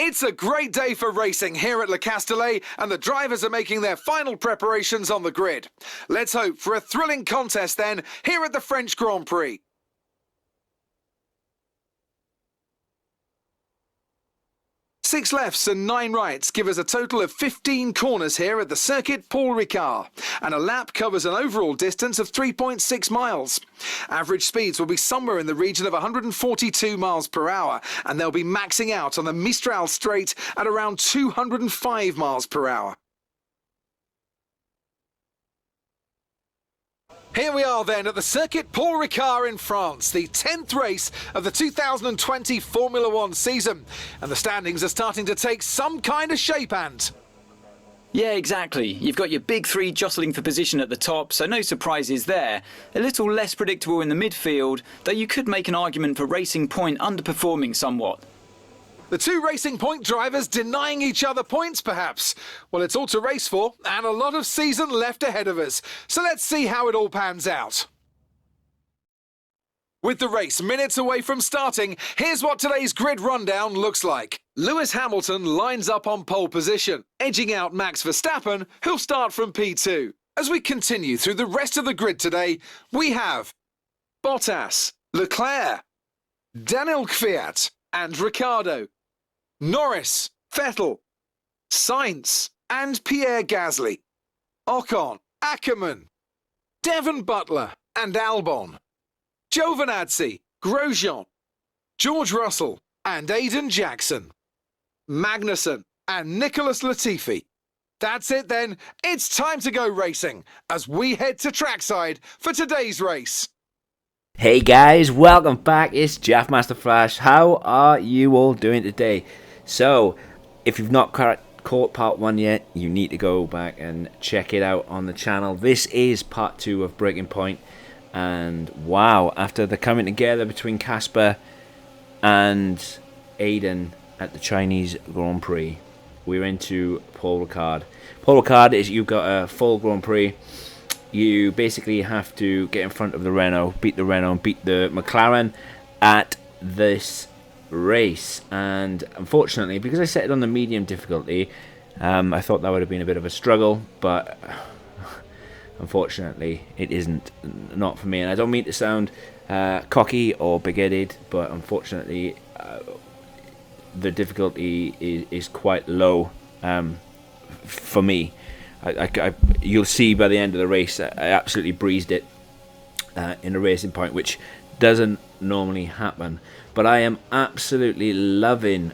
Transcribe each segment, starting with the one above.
It's a great day for racing here at Le Castellet, and the drivers are making their final preparations on the grid. Let's hope for a thrilling contest then here at the French Grand Prix. Six lefts and 9 rights give us a total of 15 corners here at the circuit Paul Ricard, and a lap covers an overall distance of 3.6 miles. Average speeds will be somewhere in the region of 142 miles per hour, and they'll be maxing out on the Mistral straight at around 205 miles per hour. Here we are then at the circuit Paul Ricard in France, the 10th race of the 2020 Formula One season. And the standings are starting to take some kind of shape, Ant. Yeah, exactly. You've got your big three jostling for position at the top, so no surprises there. A little less predictable in the midfield, though you could make an argument for Racing Point underperforming somewhat. The two Racing Point drivers denying each other points, perhaps. Well, it's all to race for, and a lot of season left ahead of us. So let's see how it all pans out. With the race minutes away from starting, here's what today's grid rundown looks like. Lewis Hamilton lines up on pole position, edging out Max Verstappen, who'll start from P2. As we continue through the rest of the grid today, we have Bottas, Leclerc, Daniel Kvyat, and Ricciardo, Norris, Vettel, Sainz, and Pierre Gasly, Ocon, Ackermann, Devon Butler, and Albon, Giovinazzi, Grosjean, George Russell, and Aiden Jackson, Magnussen, and Nicholas Latifi. That's it then, it's time to go racing as we head to trackside for today's race. Hey guys, welcome back. It's Jaffmaster Flash. How are you all doing today? So, if you've not caught part 1 yet, you need to go back and check it out on the channel. This is part 2 of Breaking Point, and wow, after the coming together between Casper and Aiden at the Chinese Grand Prix, we're into Paul Ricard. Paul Ricard is, you've got a full Grand Prix. You basically have to get in front of the Renault, beat the Renault, and beat the McLaren at this race. And unfortunately, because I set it on the medium difficulty, I thought that would have been a bit of a struggle, but unfortunately it isn't, not for me. And I don't mean to sound cocky or big-headed, but unfortunately the difficulty is quite low for me. You'll see by the end of the race, I absolutely breezed it in a Racing Point, which doesn't normally happen. But I am absolutely loving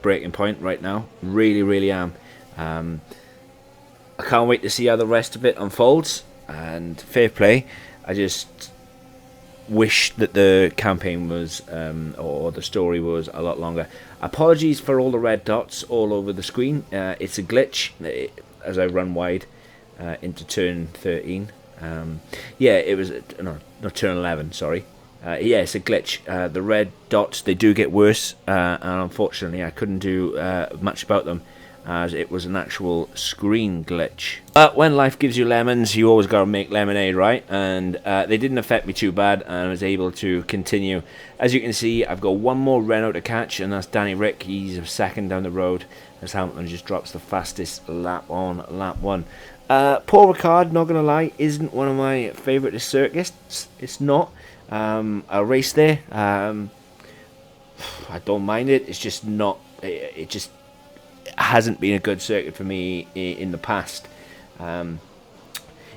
Breaking Point right now. Really, really am. I can't wait to see how the rest of it unfolds. And fair play. I just wish that the campaign was, or the story was, a lot longer. Apologies for all the red dots all over the screen. It's a glitch as I run wide into turn 13. Yeah, it was, no, not turn 11, sorry. Yeah, it's a glitch. The red dots, they do get worse, and unfortunately I couldn't do much about them, as it was an actual screen glitch. But when life gives you lemons, you always gotta make lemonade, right? And they didn't affect me too bad, and I was able to continue. As you can see, I've got one more Renault to catch, and that's Danny Rick. He's a second down the road, as Hamilton just drops the fastest lap on lap 1. Paul Ricard, not gonna lie, isn't one of my favourite circuits. It's not. I race there. I don't mind it. It's just not. It just hasn't been a good circuit for me in the past.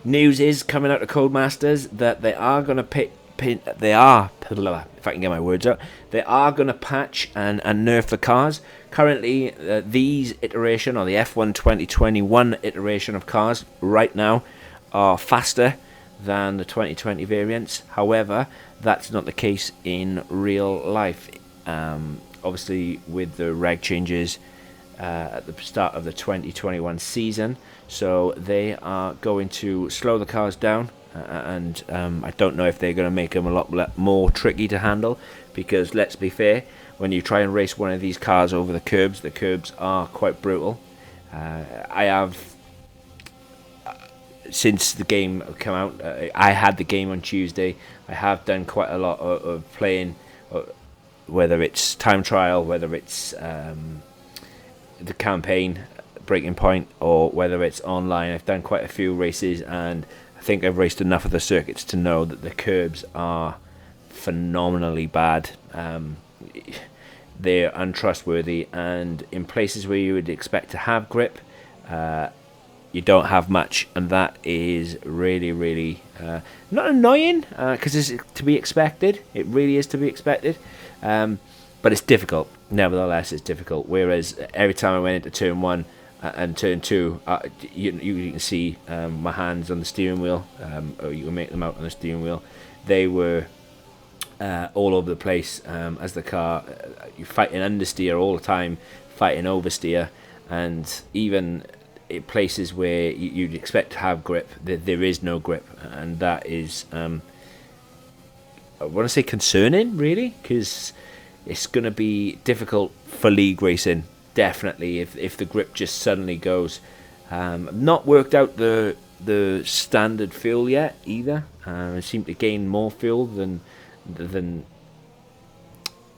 News is coming out of Codemasters that they are going to if I can get my words out, they are going to patch and nerf the cars. Currently, these iteration, or the F1 2021 iteration of cars right now, are faster than the 2020 variants. However, that's not the case in real life. Obviously, with the reg changes at the start of the 2021 season, so they are going to slow the cars down, and I don't know if they're going to make them a lot more tricky to handle, because let's be fair, when you try and race one of these cars over the curbs are quite brutal. I have, since the game came out, I had the game on Tuesday. I have done quite a lot of playing whether it's time trial, whether it's the campaign Breaking Point, or whether it's online. I've done quite a few races, and I think I've raced enough of the circuits to know that the curbs are phenomenally bad. They're untrustworthy, and in places where you would expect to have grip, you don't have much, and that is really, really not annoying, because it's to be expected. It really is to be expected, but it's difficult. Nevertheless, it's difficult. Whereas every time I went into turn 1 and turn 2, you can see my hands on the steering wheel, or you can make them out on the steering wheel. They were all over the place as the car. You're fighting understeer all the time, fighting oversteer, and even in places where you'd expect to have grip, there is no grip, and that is, I want to say, concerning, really, because it's going to be difficult for league racing, definitely, if the grip just suddenly goes. Not worked out the standard fuel yet either. I seem to gain more fuel than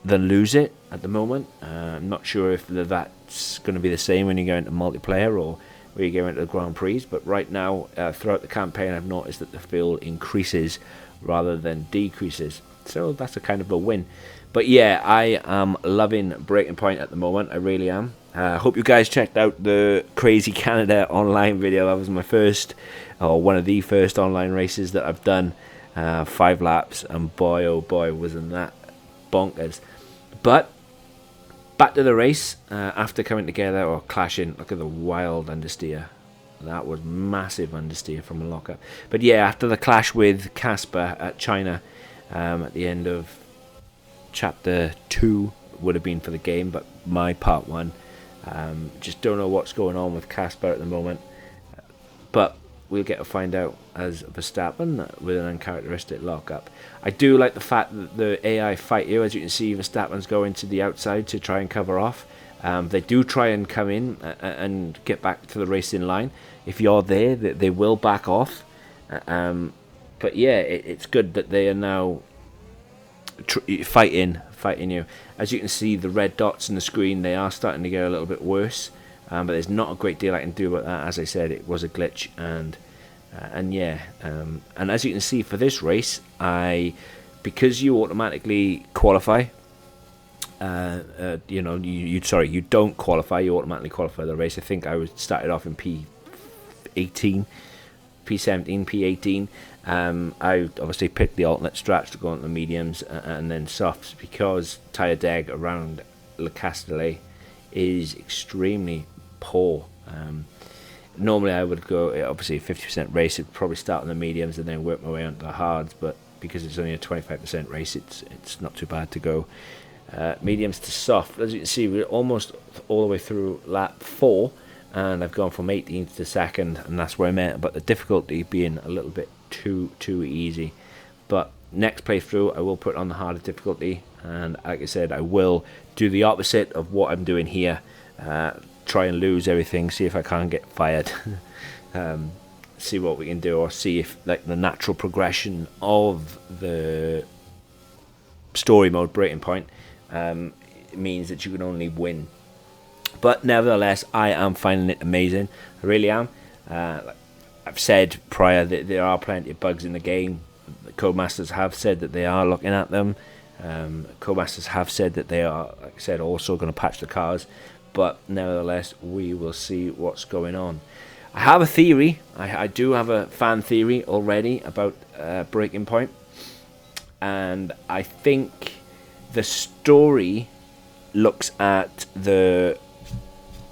lose it at the moment. I'm not sure if that's going to be the same when you go into multiplayer or where you go into the Grand Prix, but right now, throughout the campaign, I've noticed that the fuel increases rather than decreases, so that's a kind of a win. But yeah, I am loving Breaking Point at the moment. I really am. Hope you guys checked out the Crazy Canada online video. That was my first, or one of the first online races that I've done. 5 laps, and boy oh boy, wasn't that bonkers. But back to the race, after coming together or clashing. Look at the wild understeer. That was massive understeer from a lockup. But yeah, after the clash with Casper at China, at the end of chapter 2 would have been for the game, but my part 1, just don't know what's going on with Casper at the moment, but we'll get to find out as Verstappen with an uncharacteristic lockup. I do like the fact that the AI fight you. As you can see, Verstappen's going to the outside to try and cover off. They do try and come in and get back to the racing line. If you're there, they will back off. But yeah, it's good that they are now fighting you. As you can see, the red dots on the screen, they are starting to get a little bit worse. But there's not a great deal I can do about that. As I said, it was a glitch, and yeah, and as you can see for this race, because you automatically qualify, you don't qualify, you automatically qualify the race. I think I started off in P17, P18. I obviously picked the alternate straps to go on the mediums and then softs, because tyre deg around Le Castellet is extremely poor. Normally I would go, obviously 50% race, it'd probably start on the mediums and then work my way onto the hards, but because it's only a 25% race, it's not too bad to go mediums to soft. As you can see, we're almost all the way through lap 4, and I've gone from 18th to 2nd, and that's where I'm at, but the difficulty being a little bit too easy. But next playthrough I will put on the harder difficulty, and like I said, I will do the opposite of what I'm doing here. Try and lose everything, see if I can't get fired. See what we can do, or see if like the natural progression of the story mode Breaking Point means that you can only win. But nevertheless, I am finding it amazing. I really am. I've said prior that there are plenty of bugs in the game. The Codemasters have said that they are looking at them. Codemasters have said that they are, like I said, also going to patch the cars. But nevertheless, we will see what's going on. I have a theory. I do have a fan theory already about Breaking Point, and I think the story looks at the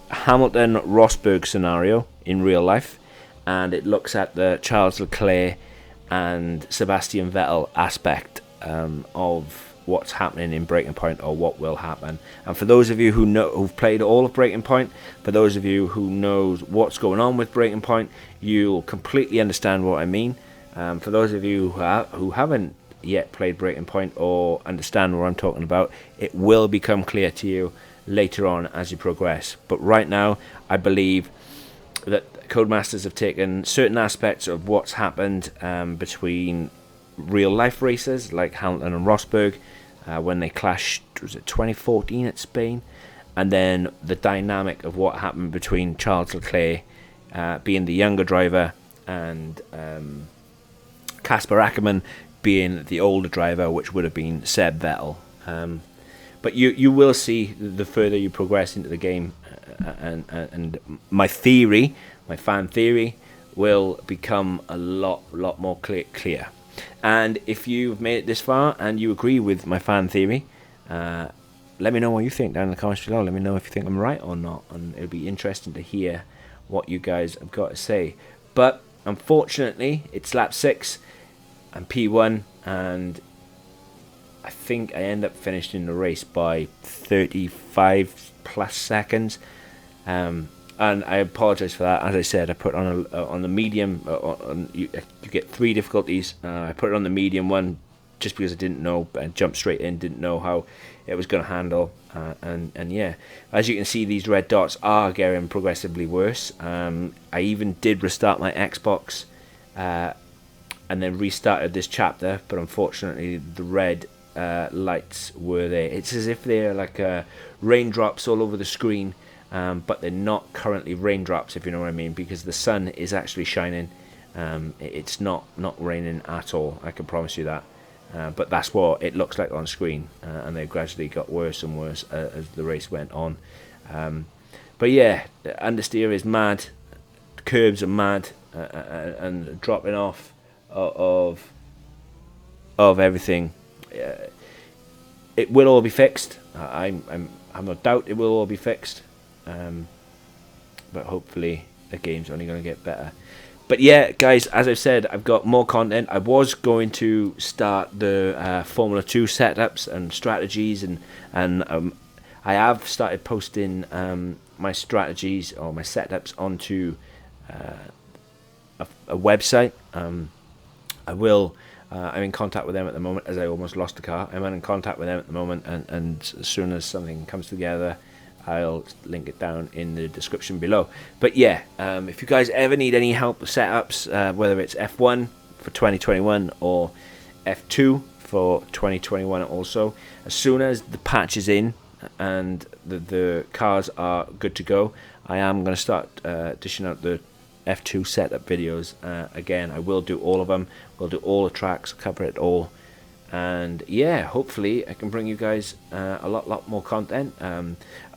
Hamilton-Rosberg scenario in real life, and it looks at the Charles Leclerc and Sebastian Vettel aspect of what's happening in Breaking Point, or what will happen. And for those of you who've played all of Breaking Point, for those of you who knows what's going on with Breaking Point, you'll completely understand what I mean. For those of you who haven't yet played Breaking Point or understand what I'm talking about, it will become clear to you later on as you progress. But right now, I believe that Codemasters have taken certain aspects of what's happened between real life racers like Hamilton and Rosberg, when they clashed, was it 2014 at Spain? And then the dynamic of what happened between Charles Leclerc being the younger driver and Casper Ackermann being the older driver, which would have been Seb Vettel. But you will see the further you progress into the game, and my fan theory, will become a lot more clear. And if you've made it this far and you agree with my fan theory, let me know what you think down in the comments below. Let me know if you think I'm right or not, and it'll be interesting to hear what you guys have got to say. But unfortunately, it's lap 6 and P1, and I think I end up finishing the race by 35 plus seconds. And I apologise for that. As I said, I put on the medium. You get 3 difficulties. I put it on the medium one just because I didn't know. I jumped straight in, didn't know how it was going to handle. And yeah, as you can see, these red dots are getting progressively worse. I even did restart my Xbox and then restarted this chapter, but unfortunately the red lights were there. It's as if they're like raindrops all over the screen. But they're not currently raindrops, if you know what I mean, because the sun is actually shining. It's not raining at all, I can promise you that. But that's what it looks like on screen, and they gradually got worse and worse as the race went on. But yeah, understeer is mad, curbs are mad, and dropping off of everything. It will all be fixed. I'm no doubt it will all be fixed. But hopefully the game's only going to get better. But yeah, guys, as I've said, I've got more content. I was going to start the Formula 2 setups and strategies, and I have started posting my strategies or my setups onto a website. I'm in contact with them at the moment, as I almost lost the car. I'm in contact with them at the moment, and as soon as something comes together, I'll link it down in the description below. But yeah, if you guys ever need any help with setups, whether it's F1 for 2021 or F2 for 2021 also, as soon as the patch is in and the cars are good to go, I am going to start dishing out the F2 setup videos. Again, I will do all of them. We'll do all the tracks, cover it all. And yeah, hopefully I can bring you guys a lot more content.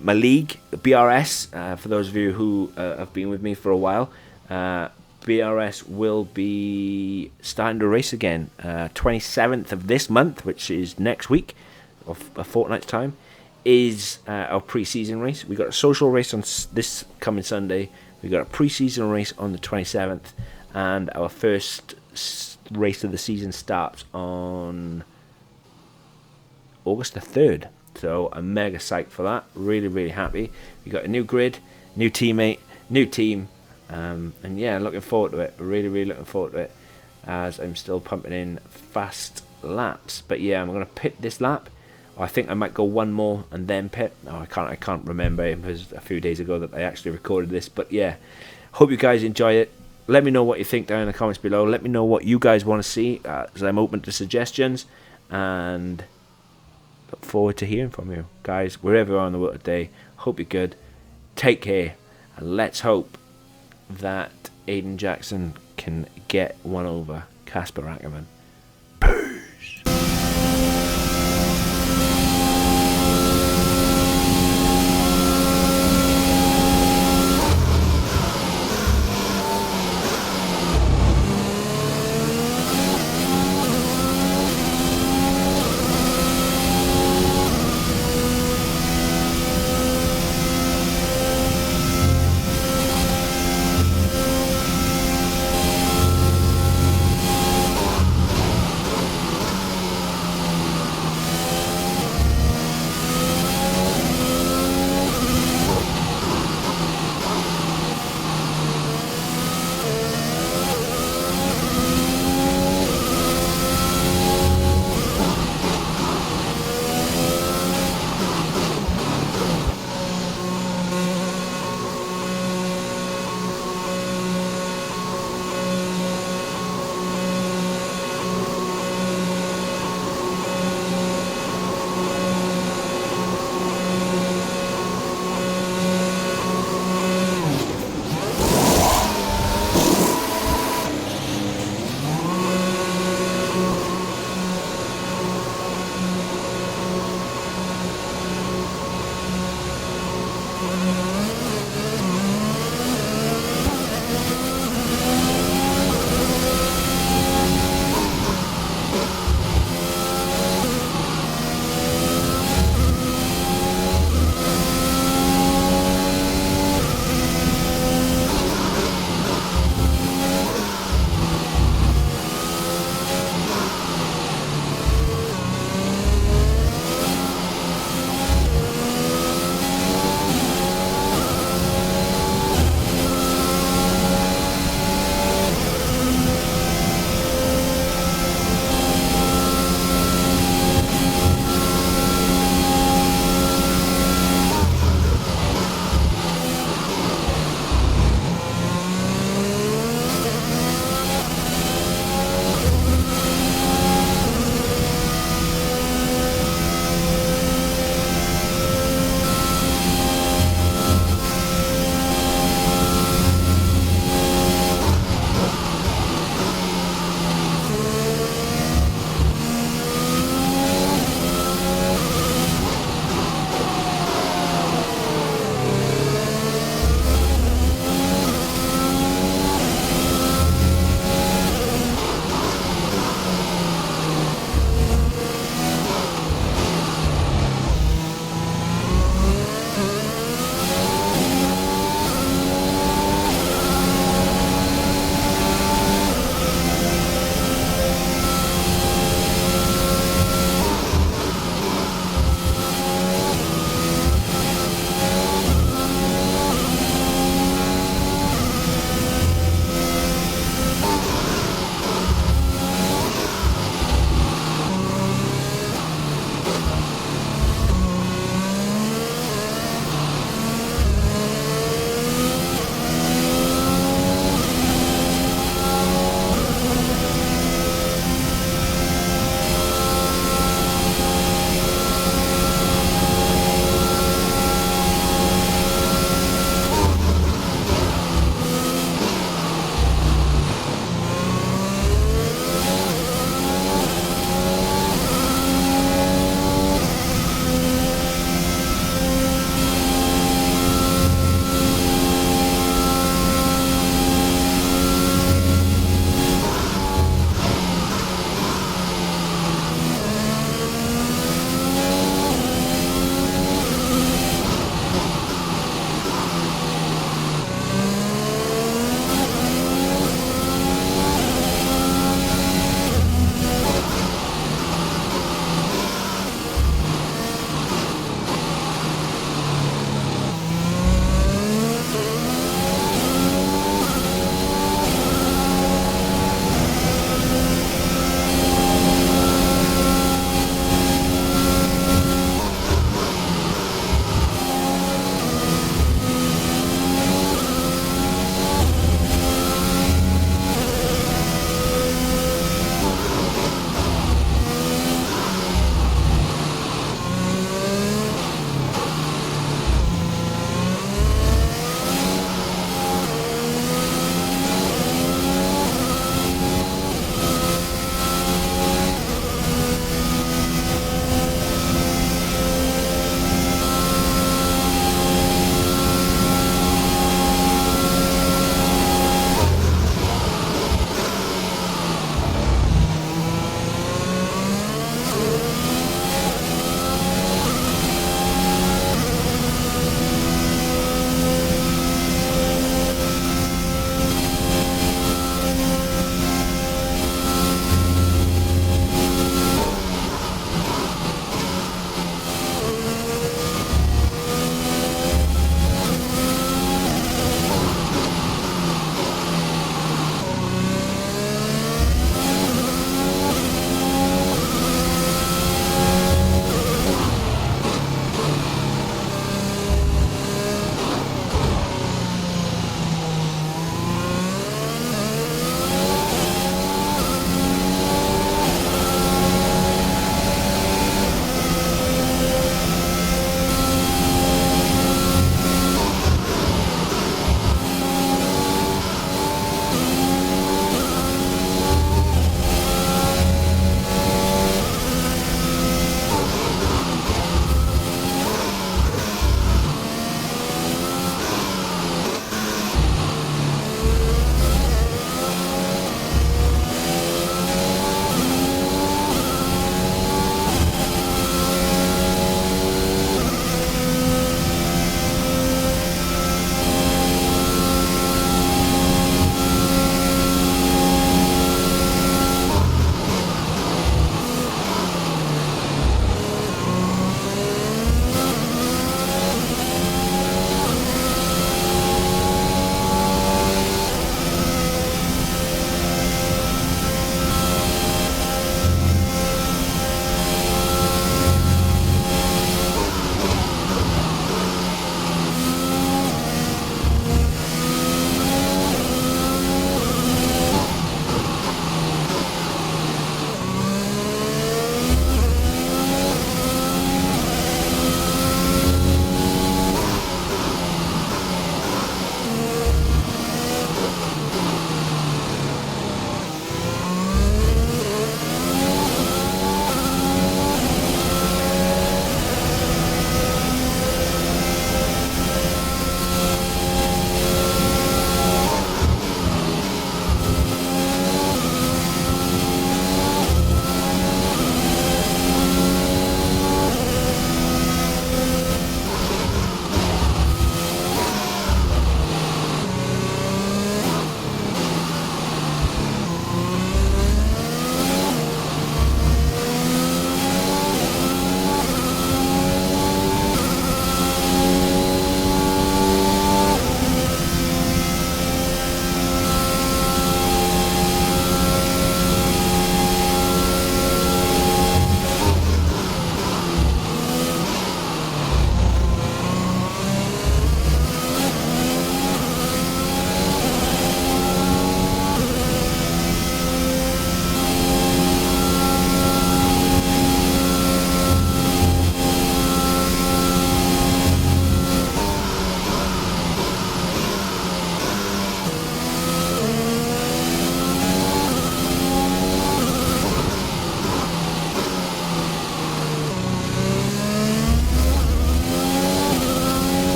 My league, BRS, for those of you who have been with me for a while, BRS will be starting to race again. 27th of this month, which is next week, of a fortnight's time, is our pre-season race. We got a social race on this coming Sunday. We got a pre-season race on the 27th, and our first race of the season starts on August the 3rd. So I'm mega psyched for that. Really happy. We got a new grid, new teammate, new team, and yeah, looking forward to it. Really looking forward to it, as I'm still pumping in fast laps. But yeah, I'm gonna pit this lap. I think I might go one more and then pit. No, I can't remember. It was a few days ago that I actually recorded this. But yeah, hope you guys enjoy it. Let me know what you think down in the comments below. Let me know what you guys want to see, as I'm open to suggestions, and look forward to hearing from you guys wherever you are in the world today. Hope you're good. Take care, and let's hope that Aiden Jackson can get one over Casper Ackermann.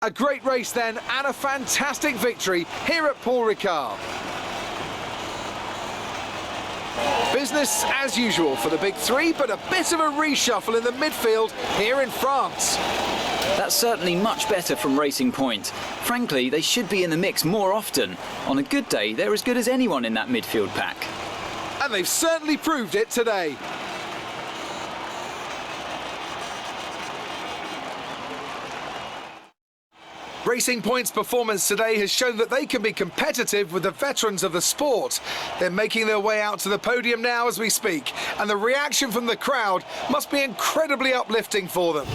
A great race then, and a fantastic victory here at Paul Ricard. Business as usual for the big three, but a bit of a reshuffle in the midfield here in France. That's certainly much better from Racing Point. Frankly, they should be in the mix more often. On a good day, they're as good as anyone in that midfield pack. And they've certainly proved it today. Racing Point's performance today has shown that they can be competitive with the veterans of the sport. They're making their way out to the podium now as we speak, and the reaction from the crowd must be incredibly uplifting for them.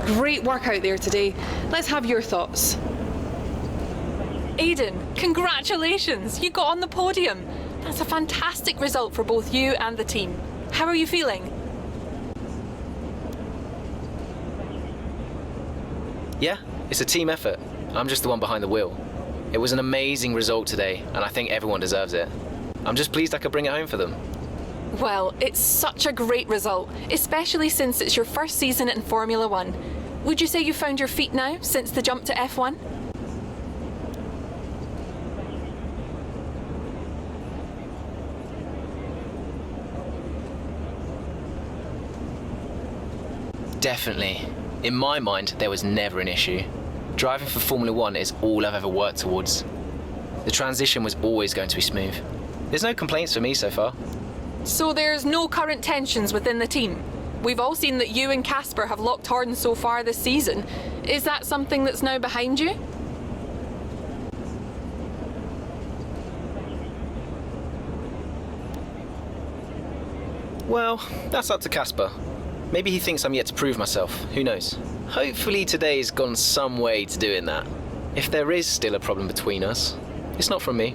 Great work out there today. Let's have your thoughts. Aiden, congratulations! You got on the podium. That's a fantastic result for both you and the team. How are you feeling? Yeah, it's a team effort. I'm just the one behind the wheel. It was an amazing result today, and I think everyone deserves it. I'm just pleased I could bring it home for them. Well, it's such a great result, especially since it's your first season in Formula One. Would you say you found your feet now since the jump to F1? Definitely. In my mind, there was never an issue. Driving for Formula One is all I've ever worked towards. The transition was always going to be smooth. There's no complaints for me so far. So there's no current tensions within the team? We've all seen that you and Casper have locked horns so far this season. Is that something that's now behind you? Well, that's up to Casper. Maybe he thinks I'm yet to prove myself. Who knows? Hopefully today's gone some way to doing that. If there is still a problem between us, it's not from me.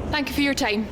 Thank you for your time.